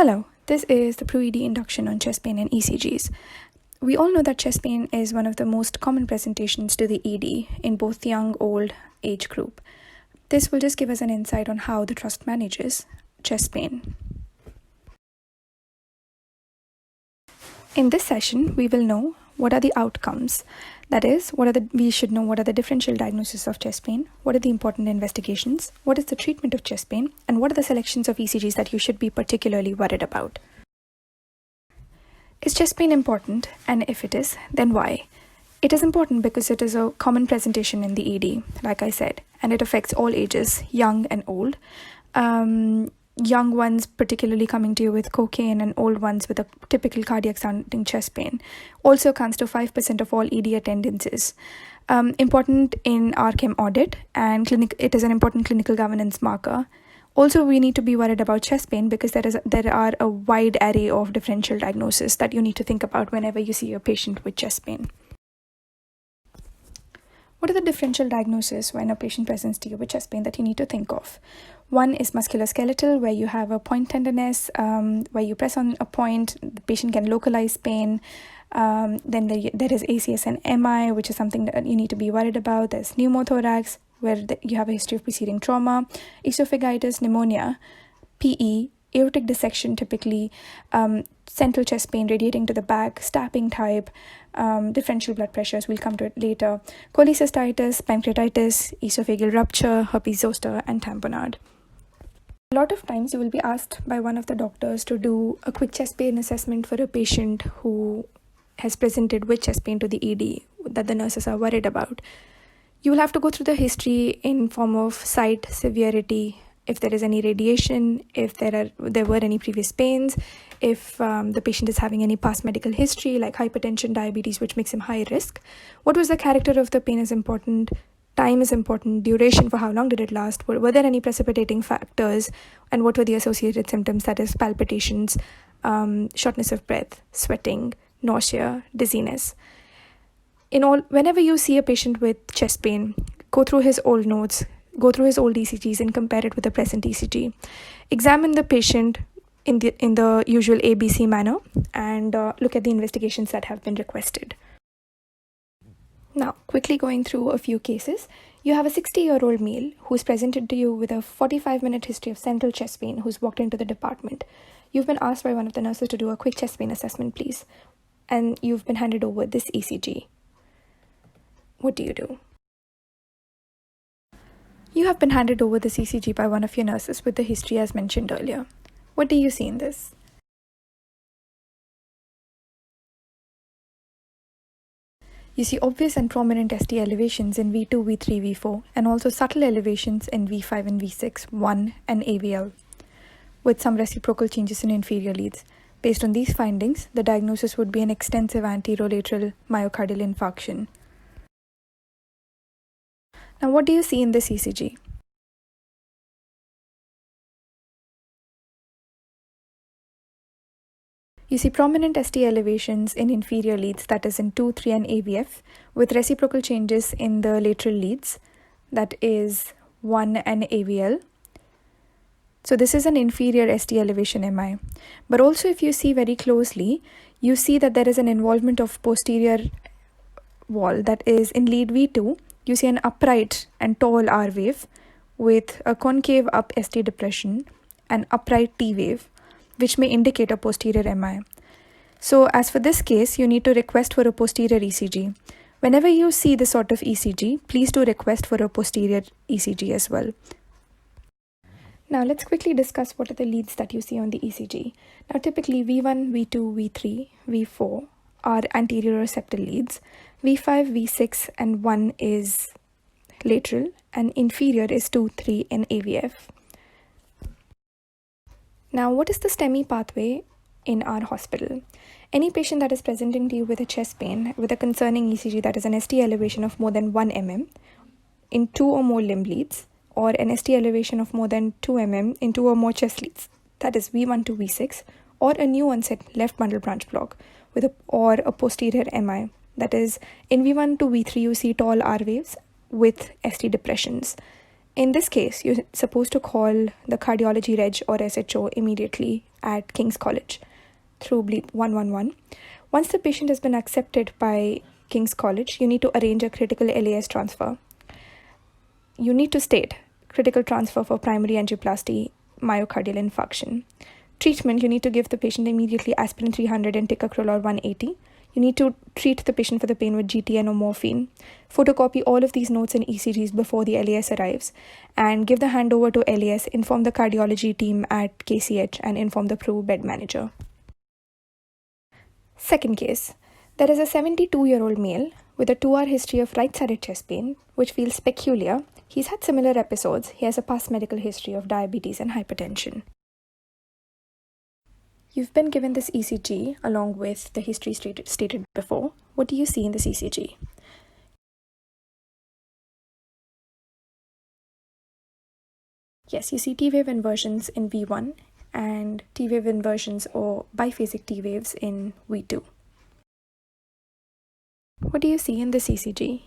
Hello, this is the PRUH induction on chest pain and ECGs. We all know that chest pain is one of the most common presentations to the ED in both young, old age group. This will just give us an insight on how the trust manages chest pain. In this session, we will know what are the outcomes. That is, we should know what are the differential diagnoses of chest pain, what are the important investigations, what is the treatment of chest pain, and what are the selections of ECGs that you should be particularly worried about. Is chest pain important? And if it is, then why? It is important because it is a common presentation in the ED, like I said, and it affects all ages, young and old. Young ones particularly coming to you with cocaine and old ones with a typical cardiac sounding chest pain. Also accounts to 5% of all ED attendances. Important in our chem audit, and it is an important clinical governance marker. Also, we need to be worried about chest pain because there are a wide array of differential diagnoses that you need to think about whenever you see a patient with chest pain. What are the differential diagnoses when a patient presents to you with chest pain that you need to think of? One is musculoskeletal, where you have a point tenderness, where you press on a point, the patient can localize pain. Then there is ACS and MI, which is something that you need to be worried about. There's pneumothorax, where you have a history of preceding trauma, esophagitis, pneumonia, PE, aortic dissection typically, central chest pain radiating to the back, stabbing type, differential blood pressures, we'll come to it later, cholecystitis, pancreatitis, esophageal rupture, herpes zoster, and tamponade. A lot of times you will be asked by one of the doctors to do a quick chest pain assessment for a patient who has presented with chest pain to the ED that the nurses are worried about. You will have to go through the history in form of site, severity, if there is any radiation, if there were any previous pains, if the patient is having any past medical history like hypertension, diabetes, which makes him high risk. What was the character of the pain is important. Time is important. Duration, for how long did it last? Were there any precipitating factors? And what were the associated symptoms? That is palpitations, shortness of breath, sweating, nausea, dizziness. Whenever you see a patient with chest pain, go through his old notes, go through his old ECGs and compare it with the present ECG. Examine the patient in the usual ABC manner and look at the investigations that have been requested. Now, quickly going through a few cases. You have a 60-year-old male who's presented to you with a 45-minute history of central chest pain who's walked into the department. You've been asked by one of the nurses to do a quick chest pain assessment, please. And you've been handed over this ECG. What do you do? You have been handed over this ECG by one of your nurses with the history as mentioned earlier. What do you see in this? You see obvious and prominent ST elevations in V2, V3, V4, and also subtle elevations in V5 and V6, 1, and AVL, with some reciprocal changes in inferior leads. Based on these findings, the diagnosis would be an extensive anterolateral myocardial infarction. Now, what do you see in this ECG? You see prominent ST elevations in inferior leads, that is in 2, 3, and AVF, with reciprocal changes in the lateral leads, that is 1 and AVL. So this is an inferior ST elevation MI. But also if you see very closely, you see that there is an involvement of posterior wall, that is in lead V2, you see an upright and tall R wave with a concave up ST depression and upright T wave, which may indicate a posterior MI. So as for this case, you need to request for a posterior ECG. Whenever you see this sort of ECG, please do request for a posterior ECG as well. Now let's quickly discuss what are the leads that you see on the ECG. Now typically V1, V2, V3, V4 are anterior septal leads. V5, V6, and 1 is lateral, and inferior is 2, 3, and AVF. Now, what is the STEMI pathway in our hospital? Any patient that is presenting to you with a chest pain with a concerning ECG, that is an ST elevation of more than 1 mm in 2 or more limb leads, or an ST elevation of more than 2 mm in 2 or more chest leads, that is V1 to V6, or a new onset left bundle branch block or a posterior MI, that is in V1 to V3 you see tall R waves with ST depressions. In this case, you're supposed to call the cardiology reg or SHO immediately at King's College through Bleep 111. Once the patient has been accepted by King's College, you need to arrange a critical LAS transfer. You need to state critical transfer for primary angioplasty myocardial infarction. Treatment, you need to give the patient immediately aspirin 300 and ticagrelor 180. You need to treat the patient for the pain with GTN or morphine. Photocopy all of these notes and ECGs before the LAS arrives and give the handover to LAS, inform the cardiology team at KCH and inform the PRUH bed manager. Second case, there is a 72-year-old male with a 2-hour history of right-sided chest pain, which feels peculiar. He's had similar episodes. He has a past medical history of diabetes and hypertension. You've been given this ECG along with the history stated before. What do you see in this ECG? Yes, you see T-wave inversions in V1 and T-wave inversions or biphasic T-waves in V2. What do you see in this ECG?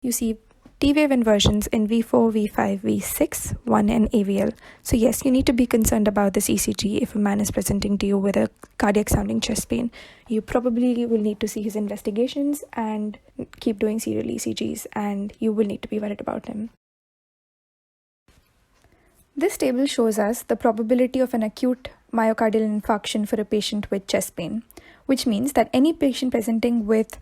You see T-wave inversions in V4, V5, V6, 1 and AVL. So yes, you need to be concerned about this ECG if a man is presenting to you with a cardiac sounding chest pain. You probably will need to see his investigations and keep doing serial ECGs, and you will need to be worried about him. This table shows us the probability of an acute myocardial infarction for a patient with chest pain, which means that any patient presenting with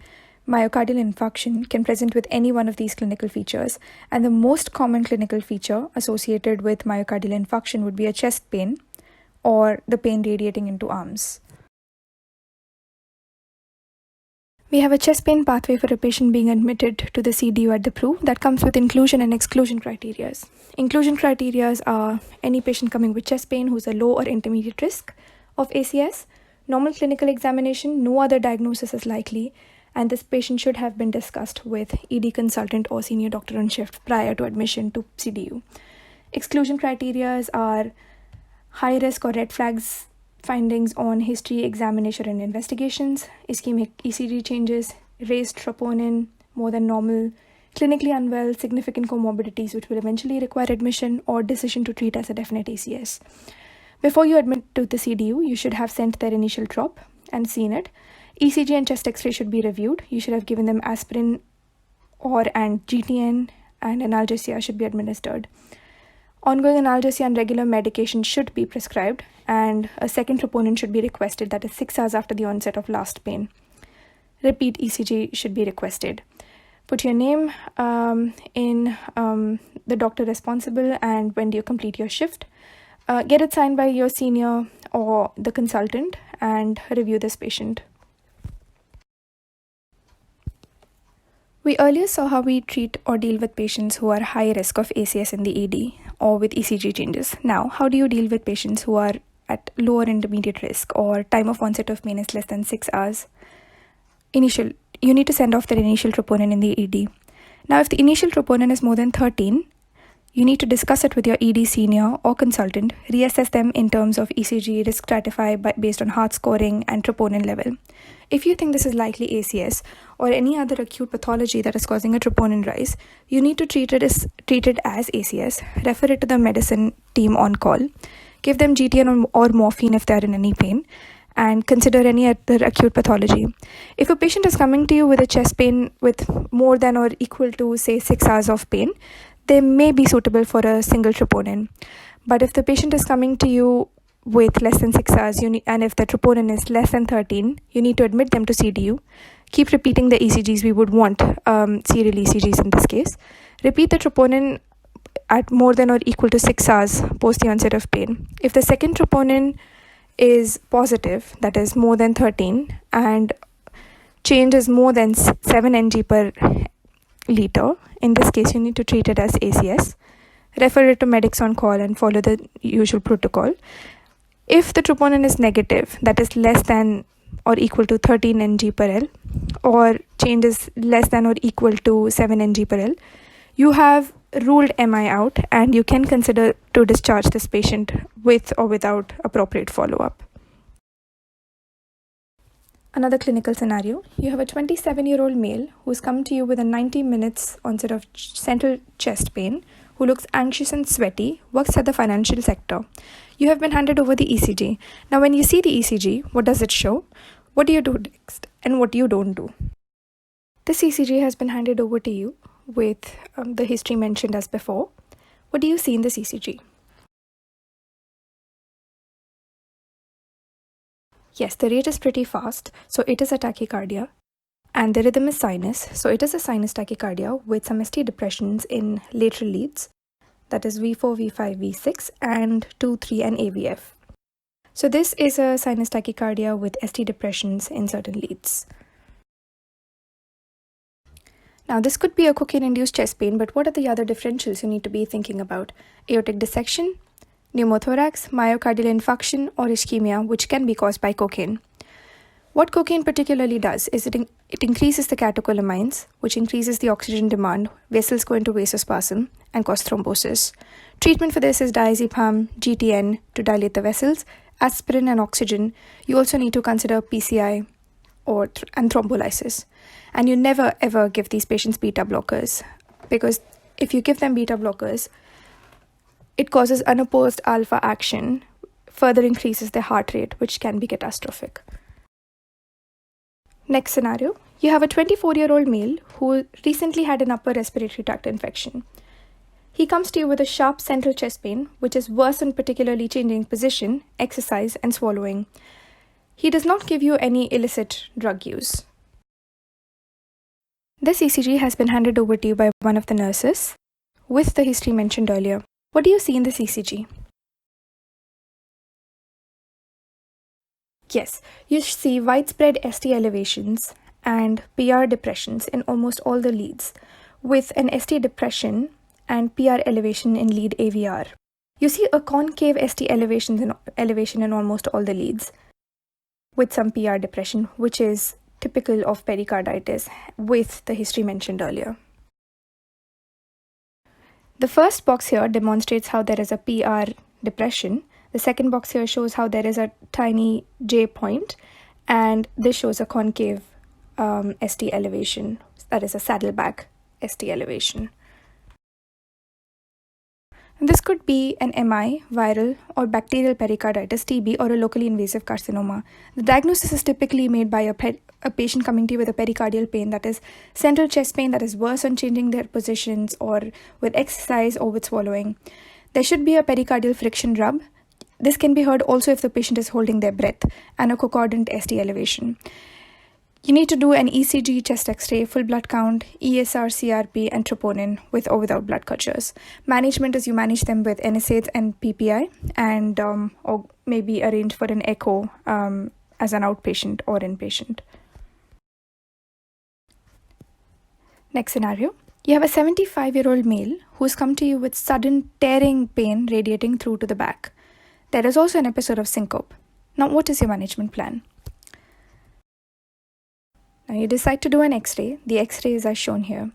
myocardial infarction can present with any one of these clinical features, and the most common clinical feature associated with myocardial infarction would be a chest pain or the pain radiating into arms. We have a chest pain pathway for a patient being admitted to the CDU at the PRUH that comes with inclusion and exclusion criteria. Inclusion criteria are any patient coming with chest pain who's a low or intermediate risk of ACS, normal clinical examination, no other diagnosis is likely, and this patient should have been discussed with ED consultant or senior doctor on shift prior to admission to CDU. Exclusion criteria are high risk or red flags findings on history, examination and investigations, ischemic ECG changes, raised troponin more than normal, clinically unwell, significant comorbidities which will eventually require admission, or decision to treat as a definite ACS. Before you admit to the CDU, you should have sent their initial trop and seen it. ECG and chest x-ray should be reviewed. You should have given them aspirin and GTN, and analgesia should be administered. Ongoing analgesia and regular medication should be prescribed, and a second troponin should be requested, that is 6 hours after the onset of last pain. Repeat ECG should be requested. Put your name in the doctor responsible and when do you complete your shift. Get it signed by your senior or the consultant and review this patient. We earlier saw how we treat or deal with patients who are high risk of ACS in the ED or with ECG changes. Now, how do you deal with patients who are at lower intermediate risk or time of onset of pain is less than 6 hours? You need to send off their initial troponin in the ED. Now, if the initial troponin is more than 13, you need to discuss it with your ED senior or consultant, reassess them in terms of ECG, risk stratify based on heart scoring and troponin level. If you think this is likely ACS or any other acute pathology that is causing a troponin rise, you need to treat it as ACS, refer it to the medicine team on call, give them GTN or morphine if they are in any pain, and consider any other acute pathology. If a patient is coming to you with a chest pain with more than or equal to, say, 6 hours of pain, they may be suitable for a single troponin. But if the patient is coming to you with less than 6 hours, and if the troponin is less than 13, you need to admit them to CDU. Keep repeating the ECGs. We would want serial ECGs in this case. Repeat the troponin at more than or equal to 6 hours post the onset of pain. If the second troponin is positive, that is more than 13, and change is more than 7 ng per liter, in this case you need to treat it as ACS. Refer it to medics on call and follow the usual protocol. If the troponin is negative, that is less than or equal to 13 ng per L, or change is less than or equal to 7 ng per L, you have ruled MI out and you can consider to discharge this patient with or without appropriate follow-up. Another clinical scenario, you have a 27-year-old male who's come to you with a 90 minutes onset of central chest pain who looks anxious and sweaty, works at the financial sector. You have been handed over the ECG. Now, when you see the ECG, what does it show? What do you do next? And what you don't do? This ECG has been handed over to you with the history mentioned as before. What do you see in this ECG? Yes, the rate is pretty fast, so it is a tachycardia. And the rhythm is sinus, so it is a sinus tachycardia with some ST depressions in lateral leads, that is V4, V5, V6, and 2, 3, and AVF. So this is a sinus tachycardia with ST depressions in certain leads. Now this could be a cocaine-induced chest pain, but what are the other differentials you need to be thinking about? Aortic dissection, pneumothorax, myocardial infarction, or ischemia, which can be caused by cocaine. What cocaine particularly does is it increases the catecholamines, which increases the oxygen demand, vessels go into vasospasm, and cause thrombosis. Treatment for this is diazepam, GTN to dilate the vessels, aspirin and oxygen. You also need to consider PCI and thrombolysis. And you never ever give these patients beta blockers, because if you give them beta blockers, it causes unopposed alpha action, further increases their heart rate, which can be catastrophic. Next scenario, you have a 24-year-old male who recently had an upper respiratory tract infection. He comes to you with a sharp central chest pain, which is worse on particularly changing position, exercise, and swallowing. He does not give you any illicit drug use. This ECG has been handed over to you by one of the nurses with the history mentioned earlier. What do you see in this ECG? Yes, you see widespread ST elevations and PR depressions in almost all the leads, with an ST depression and PR elevation in lead AVR. You see a concave ST elevation in almost all the leads, with some PR depression, which is typical of pericarditis with the history mentioned earlier. The first box here demonstrates how there is a PR depression. The second box here shows how there is a tiny J point, and this shows a concave ST elevation, that is a saddleback ST elevation. And this could be an MI, viral, or bacterial pericarditis, TB, or a locally invasive carcinoma. The diagnosis is typically made by a patient coming to you with a pericardial pain, that is central chest pain that is worse on changing their positions or with exercise or with swallowing. There should be a pericardial friction rub. This can be heard also if the patient is holding their breath, and a concordant ST elevation. You need to do an ECG, chest X-ray, full blood count, ESR, CRP, and troponin with or without blood cultures. Management is you manage them with NSAIDs and PPI, and or maybe arrange for an echo as an outpatient or inpatient. Next scenario. You have a 75-year-old male who's come to you with sudden tearing pain radiating through to the back. There is also an episode of syncope. Now, what is your management plan? Now, you decide to do an X-ray. The X-ray is as shown here.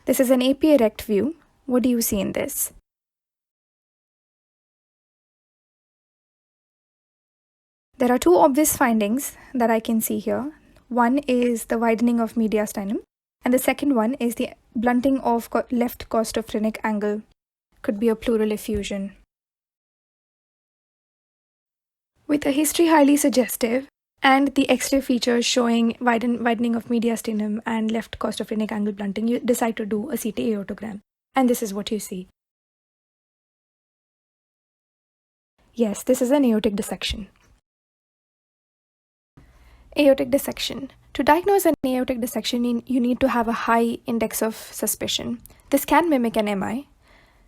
This is an APA rect view. What do you see in this? There are two obvious findings that I can see here. One is the widening of mediastinum, and the second one is the blunting of left costophrenic angle. Could be a pleural effusion. With a history highly suggestive and the X-ray features showing widening of mediastinum and left costophrenic angle blunting, you decide to do a CT aortogram. And this is what you see. Yes, this is an aortic dissection. Aortic dissection. To diagnose an aortic dissection, you need to have a high index of suspicion. This can mimic an MI.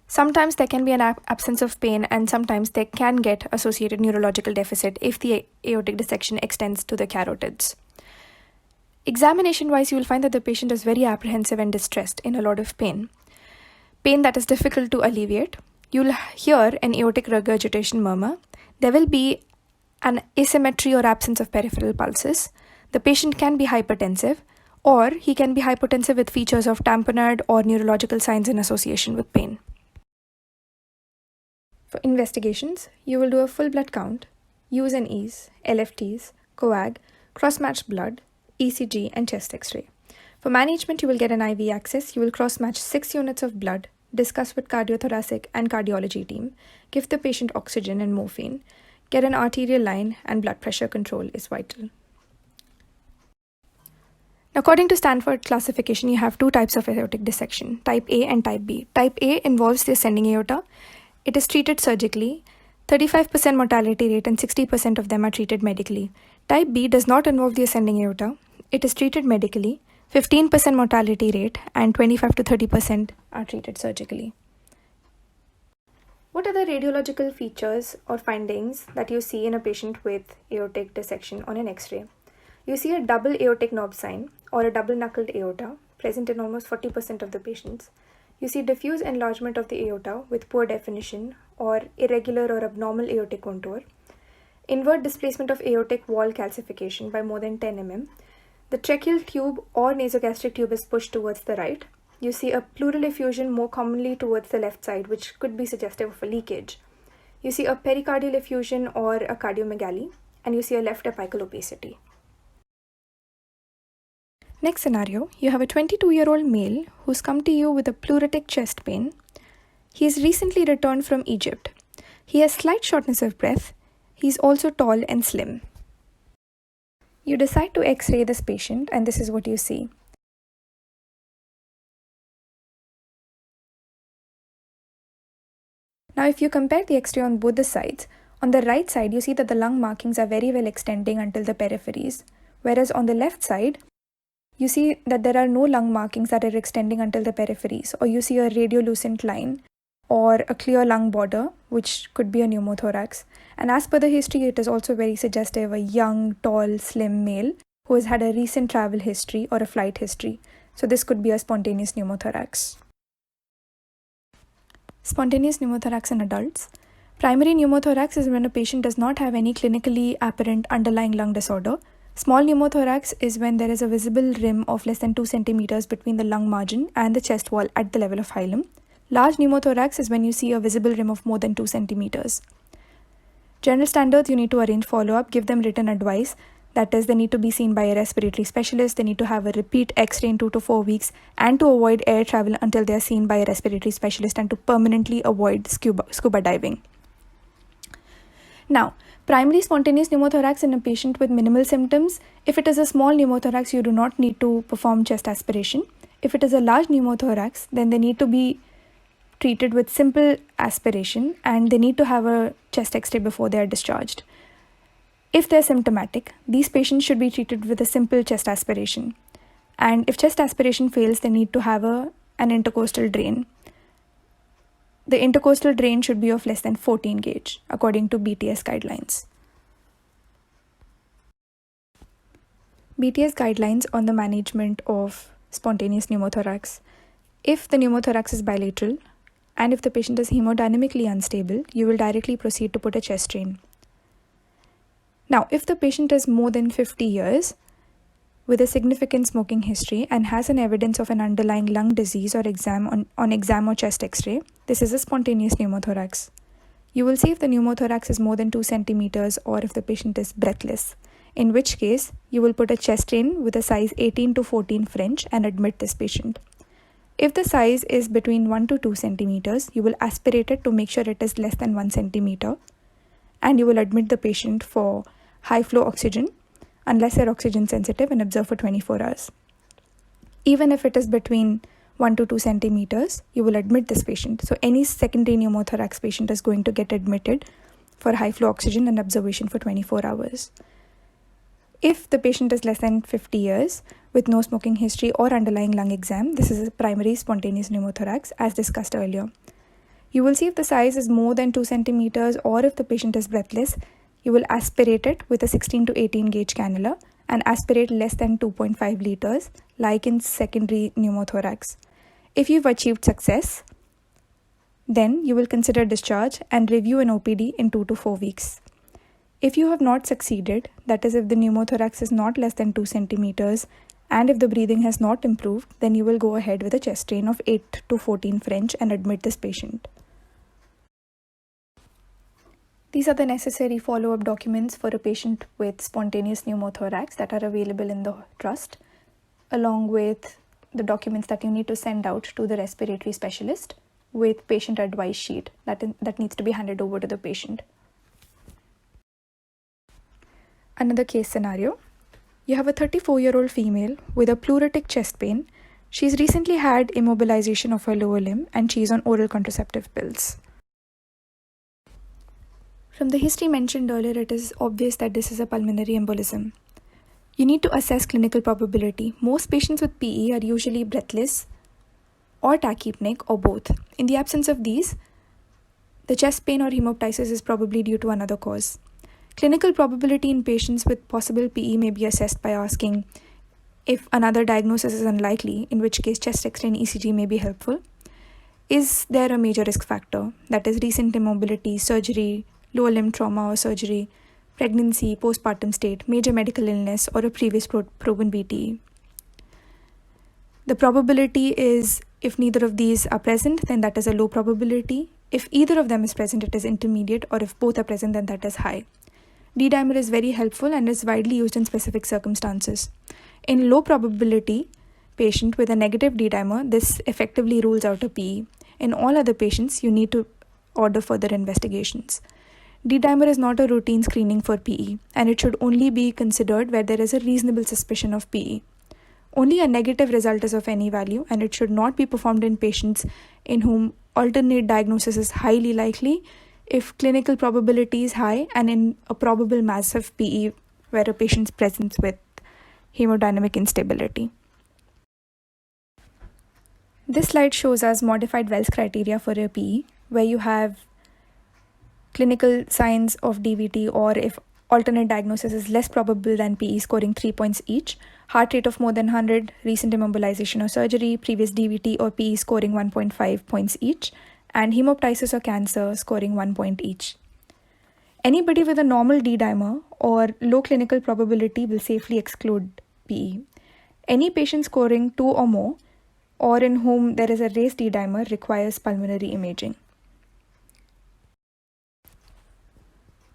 Sometimes there can be an absence of pain, and sometimes they can get associated neurological deficit if the aortic dissection extends to the carotids. Examination-wise, you will find that the patient is very apprehensive and distressed in a lot of pain. Pain that is difficult to alleviate. You will hear an aortic regurgitation murmur. There will be an asymmetry or absence of peripheral pulses. The patient can be hypertensive, or he can be hypotensive with features of tamponade or neurological signs in association with pain. For investigations, you will do a full blood count, use and ease, LFTs, coag, cross-matched blood, ECG, and chest X-ray. For management, you will get an IV access. You will cross-match 6 units of blood discuss with cardiothoracic and cardiology team, give the patient oxygen and morphine, get an arterial line, and blood pressure control is vital. According to Stanford classification, you have two types of aortic dissection, type A and type B. Type A involves the ascending aorta. It is treated surgically. 35% mortality rate and 60% of them are treated medically. Type B does not involve the ascending aorta. It is treated medically. 15% mortality rate and 25 to 30% are treated surgically. What are the radiological features or findings that you see in a patient with aortic dissection on an X-ray? You see a double aortic knob sign or a double knuckled aorta present in almost 40% of the patients. You see diffuse enlargement of the aorta with poor definition or irregular or abnormal aortic contour. Invert displacement of aortic wall calcification by more than 10 mm. The tracheal tube or nasogastric tube is pushed towards the right. You see a pleural effusion more commonly towards the left side, which could be suggestive of a leakage. You see a pericardial effusion or a cardiomegaly, and you see a left apical opacity. Next scenario, you have a 22-year-old male who's come to you with a pleuritic chest pain. He is recently returned from Egypt. He has slight shortness of breath. He's also tall and slim. You decide to X-ray this patient, and this is what you see. Now, if you compare the X-ray on both the sides, on the right side, you see that the lung markings are very well extending until the peripheries, whereas on the left side, you see that there are no lung markings that are extending until the peripheries, or you see a radiolucent line or a clear lung border, which could be a pneumothorax. And as per the history, it is also very suggestive, a young, tall, slim male who has had a recent travel history or a flight history. So this could be a spontaneous pneumothorax. Spontaneous pneumothorax in adults. Primary pneumothorax is when a patient does not have any clinically apparent underlying lung disorder. Small pneumothorax is when there is a visible rim of less than 2 centimeters between the lung margin and the chest wall at the level of hilum. Large pneumothorax is when you see a visible rim of more than 2 centimeters. General standards, you need to arrange follow-up, give them written advice. That is, they need to be seen by a respiratory specialist, they need to have a repeat X-ray in 2 to 4 weeks, and to avoid air travel until they are seen by a respiratory specialist, and to permanently avoid scuba diving. Now, primary spontaneous pneumothorax in a patient with minimal symptoms. If it is a small pneumothorax, you do not need to perform chest aspiration. If it is a large pneumothorax, then they need to be treated with simple aspiration, and they need to have a chest X-ray before they are discharged. If they're symptomatic, these patients should be treated with a simple chest aspiration. And if chest aspiration fails, they need to have an intercostal drain. The intercostal drain should be of less than 14 gauge, according to BTS guidelines. BTS guidelines on the management of spontaneous pneumothorax. If the pneumothorax is bilateral, and if the patient is hemodynamically unstable, you will directly proceed to put a chest drain. Now, if the patient is more than 50 years with a significant smoking history and has an evidence of an underlying lung disease or exam on exam or chest X-ray, this is a spontaneous pneumothorax. You will see if the pneumothorax is more than 2 centimeters or if the patient is breathless, in which case you will put a chest drain with a size 18 to 14 French and admit this patient. If the size is between 1 to 2 centimeters, you will aspirate it to make sure it is less than 1 centimeter, and you will admit the patient for high flow oxygen unless they're oxygen sensitive and observe for 24 hours. Even if it is between 1 to 2 centimeters, you will admit this patient. So any secondary pneumothorax patient is going to get admitted for high flow oxygen and observation for 24 hours. If the patient is less than 50 years with no smoking history or underlying lung exam, this is a primary spontaneous pneumothorax as discussed earlier. You will see if the size is more than 2 centimeters or if the patient is breathless, you will aspirate it with a 16 to 18 gauge cannula and aspirate less than 2.5 liters like in secondary pneumothorax. If you've achieved success, then you will consider discharge and review an OPD in 2 to 4 weeks. If you have not succeeded, that is if the pneumothorax is not less than 2 centimeters and if the breathing has not improved, then you will go ahead with a chest drain of 8 to 14 French and admit this patient. These are the necessary follow-up documents for a patient with spontaneous pneumothorax that are available in the trust, along with the documents that you need to send out to the respiratory specialist. with patient advice sheet that needs to be handed over to the patient. Another case scenario. You have a 34-year-old female with a pleuritic chest pain. She's recently had immobilization of her lower limb and she's on oral contraceptive pills. From the history mentioned earlier, it is obvious that this is a pulmonary embolism. You need to assess clinical probability. Most patients with PE are usually breathless or tachypneic or both. In the absence of these, the chest pain or hemoptysis is probably due to another cause. Clinical probability in patients with possible PE may be assessed by asking if another diagnosis is unlikely, in which case chest X-ray and ECG may be helpful. Is there a major risk factor, that is recent immobility, surgery, lower limb trauma or surgery, pregnancy, postpartum state, major medical illness, or a previous proven VTE? The probability is, if neither of these are present, then that is a low probability. If either of them is present, it is intermediate, or if both are present, then that is high. D-dimer is very helpful and is widely used in specific circumstances. In low probability patient with a negative D-dimer, this effectively rules out a PE. In all other patients, you need to order further investigations. D-dimer is not a routine screening for PE, and it should only be considered where there is a reasonable suspicion of PE. Only a negative result is of any value, and it should not be performed in patients in whom alternate diagnosis is highly likely, if clinical probability is high, and in a probable massive PE where a patient presents with hemodynamic instability. This slide shows us modified Wells criteria for a PE, where you have clinical signs of DVT, or if alternate diagnosis is less probable than PE, scoring 3 points each, heart rate of more than 100, recent immobilization or surgery, previous DVT or PE, scoring 1.5 points each, and hemoptysis or cancer, scoring 1 point each. Anybody with a normal D-dimer or low clinical probability will safely exclude PE. Any patient scoring 2 or more, or in whom there is a raised D-dimer, requires pulmonary imaging.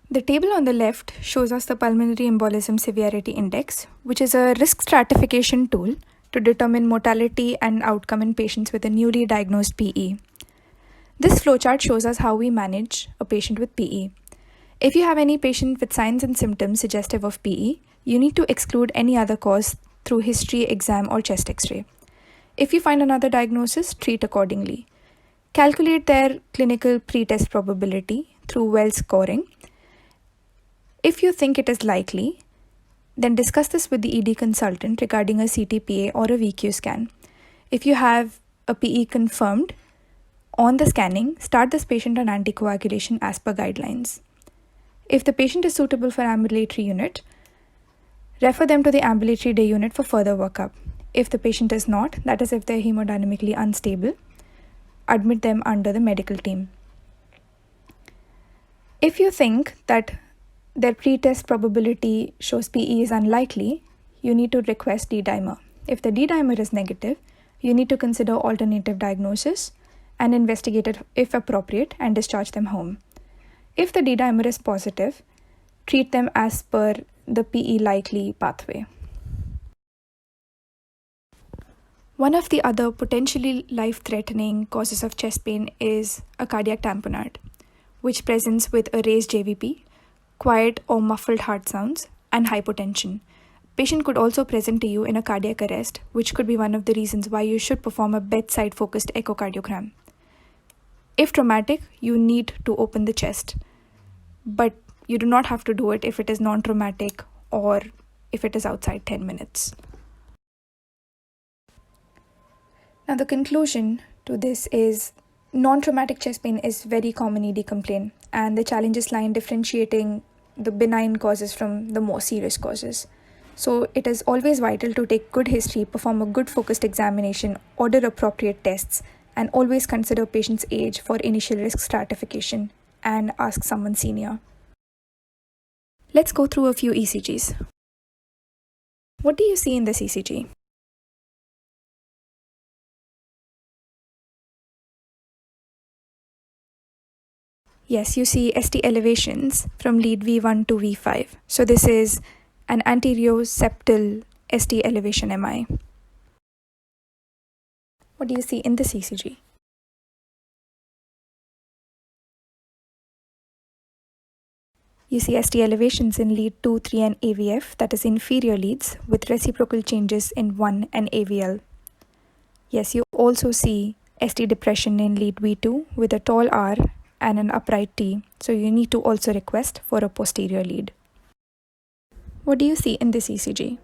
The table on the left shows us the pulmonary embolism severity index, which is a risk stratification tool to determine mortality and outcome in patients with a newly diagnosed PE. This flowchart shows us how we manage a patient with PE. If you have any patient with signs and symptoms suggestive of PE, you need to exclude any other cause through history, exam, or chest X-ray. If you find another diagnosis, treat accordingly. Calculate their clinical pre-test probability through Wells scoring. If you think it is likely, then discuss this with the ED consultant regarding a CTPA or a VQ scan. If you have a PE confirmed on the scanning, start this patient on anticoagulation as per guidelines. If the patient is suitable for ambulatory unit, refer them to the ambulatory day unit for further workup. If the patient is not, that is if they are hemodynamically unstable, admit them under the medical team. If you think that their pre-test probability shows PE is unlikely, you need to request D-dimer. If the D-dimer is negative, you need to consider alternative diagnosis and investigate it if appropriate and discharge them home. If the D-dimer is positive, treat them as per the PE likely pathway. One of the other potentially life-threatening causes of chest pain is a cardiac tamponade, which presents with a raised JVP, quiet or muffled heart sounds, and hypotension. Patient could also present to you in a cardiac arrest, which could be one of the reasons why you should perform a bedside-focused echocardiogram. If traumatic, you need to open the chest, but you do not have to do it if it is non-traumatic or if it is outside 10 minutes. Now, the conclusion to this is non-traumatic chest pain is very common ED complaint, and the challenges lie in differentiating the benign causes from the more serious causes. So it is always vital to take good history, perform a good focused examination, order appropriate tests, and always consider patient's age for initial risk stratification and ask someone senior. Let's go through a few ECGs. What do you see in this ECG? Yes, you see ST elevations from lead V1 to V5. So this is an anterior septal ST elevation MI. What do you see in this ECG? You see ST elevations in lead 2, 3 and AVF, that is inferior leads, with reciprocal changes in 1 and AVL. Yes, you also see ST depression in lead V2 with a tall R and an upright T, so you need to also request for a posterior lead. What do you see in this ECG?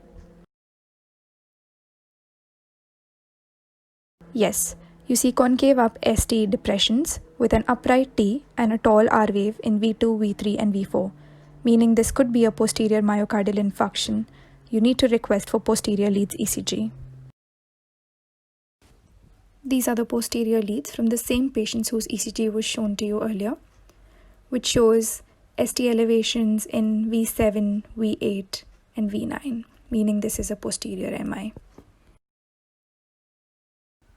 Yes, you see concave up ST depressions with an upright T and a tall R wave in V2, V3 and V4, meaning this could be a posterior myocardial infarction. You need to request for posterior leads ECG. These are the posterior leads from the same patients whose ECG was shown to you earlier, which shows ST elevations in V7, V8 and V9, meaning this is a posterior MI.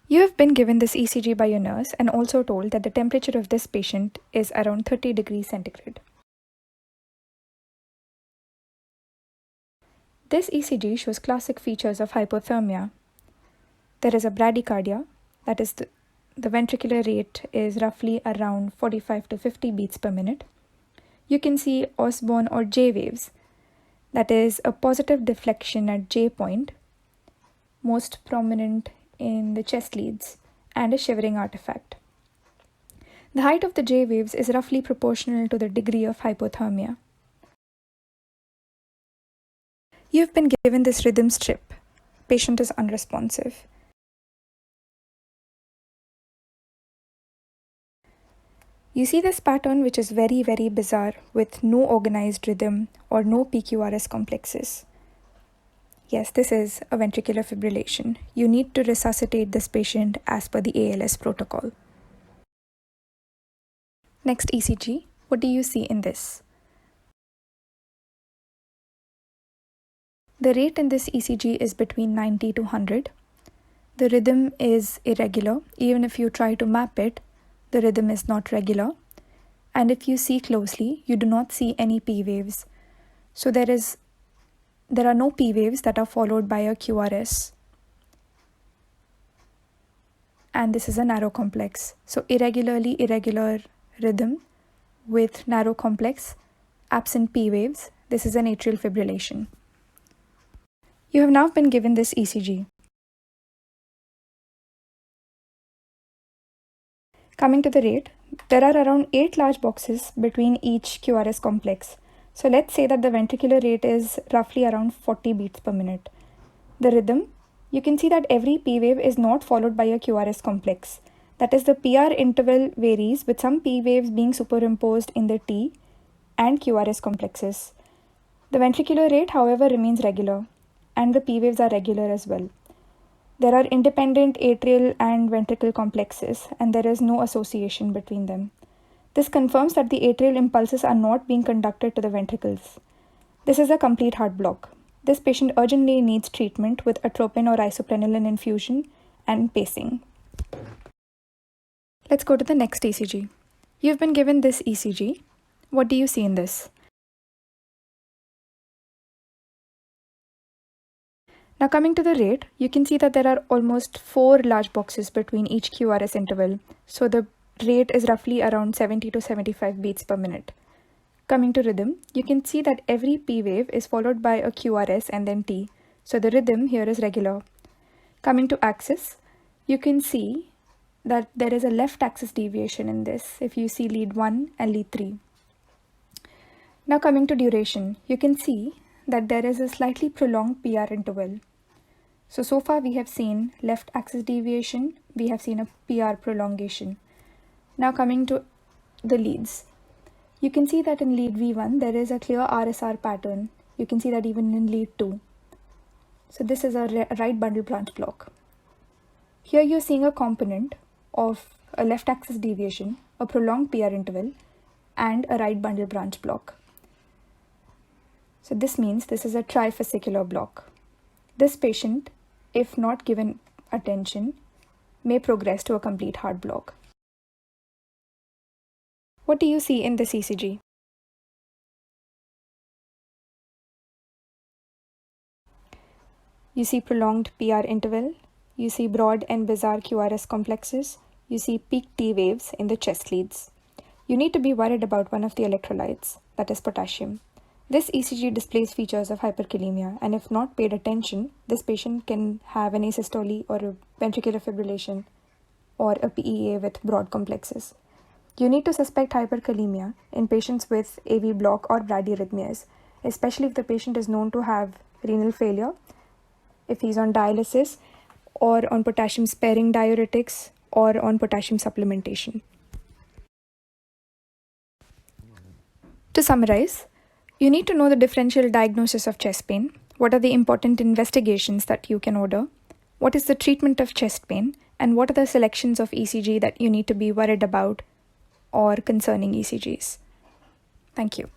You have been given this ECG by your nurse and also told that the temperature of this patient is around 30 degrees centigrade. This ECG shows classic features of hypothermia. There is a bradycardia, that is the ventricular rate is roughly around 45 to 50 beats per minute. You can see Osborn or J waves, that is a positive deflection at J point, most prominent in the chest leads, and a shivering artifact. The height of the J waves is roughly proportional to the degree of hypothermia. You have been given this rhythm strip. Patient is unresponsive. You see this pattern, which is very, very bizarre, with no organized rhythm or no PQRS complexes. Yes, this is a ventricular fibrillation. You need to resuscitate this patient as per the ALS protocol. Next ECG, what do you see in this? The rate in this ECG is between 90 to 100. The rhythm is irregular. Even if you try to map it, the rhythm is not regular. And if you see closely, you do not see any P waves. So there are no P waves that are followed by a QRS. And this is a narrow complex. So irregular rhythm with narrow complex, absent P waves. This is an atrial fibrillation. You have now been given this ECG. Coming to the rate, there are around 8 large boxes between each QRS complex. So let's say that the ventricular rate is roughly around 40 beats per minute. The rhythm, you can see that every P wave is not followed by a QRS complex. That is, the PR interval varies, with some P waves being superimposed in the T and QRS complexes. The ventricular rate, however, remains regular, and the P waves are regular as well. There are independent atrial and ventricle complexes, and there is no association between them. This confirms that the atrial impulses are not being conducted to the ventricles. This is a complete heart block. This patient urgently needs treatment with atropine or isoprenaline infusion and pacing. Let's go to the next ECG. You've been given this ECG. What do you see in this? Now coming to the rate, you can see that there are almost 4 large boxes between each QRS interval. So the rate is roughly around 70 to 75 beats per minute. Coming to rhythm, you can see that every P wave is followed by a QRS and then T. So the rhythm here is regular. Coming to axis, you can see that there is a left axis deviation in this if you see lead 1 and lead 3. Now coming to duration, you can see that there is a slightly prolonged PR interval. So far we have seen left axis deviation, we have seen a PR prolongation. Now coming to the leads. You can see that in lead V1 there is a clear RSR pattern. You can see that even in lead 2. So this is a right bundle branch block. Here you're seeing a component of a left axis deviation, a prolonged PR interval, and a right bundle branch block. So this means this is a trifascicular block. This patient, if not given attention, may progress to a complete heart block. What do you see in this ECG? You see prolonged PR interval, you see broad and bizarre QRS complexes, you see peak T waves in the chest leads. you need to be worried about one of the electrolytes, that is potassium. This ECG displays features of hyperkalemia, and if not paid attention, this patient can have an asystole or a ventricular fibrillation or a PEA with broad complexes. You need to suspect hyperkalemia in patients with AV block or bradyarrhythmias, especially if the patient is known to have renal failure, if he's on dialysis, or on potassium-sparing diuretics, or on potassium supplementation. To summarize, you need to know the differential diagnosis of chest pain, what are the important investigations that you can order, what is the treatment of chest pain, and what are the selections of ECG that you need to be worried about or concerning ECGs. Thank you.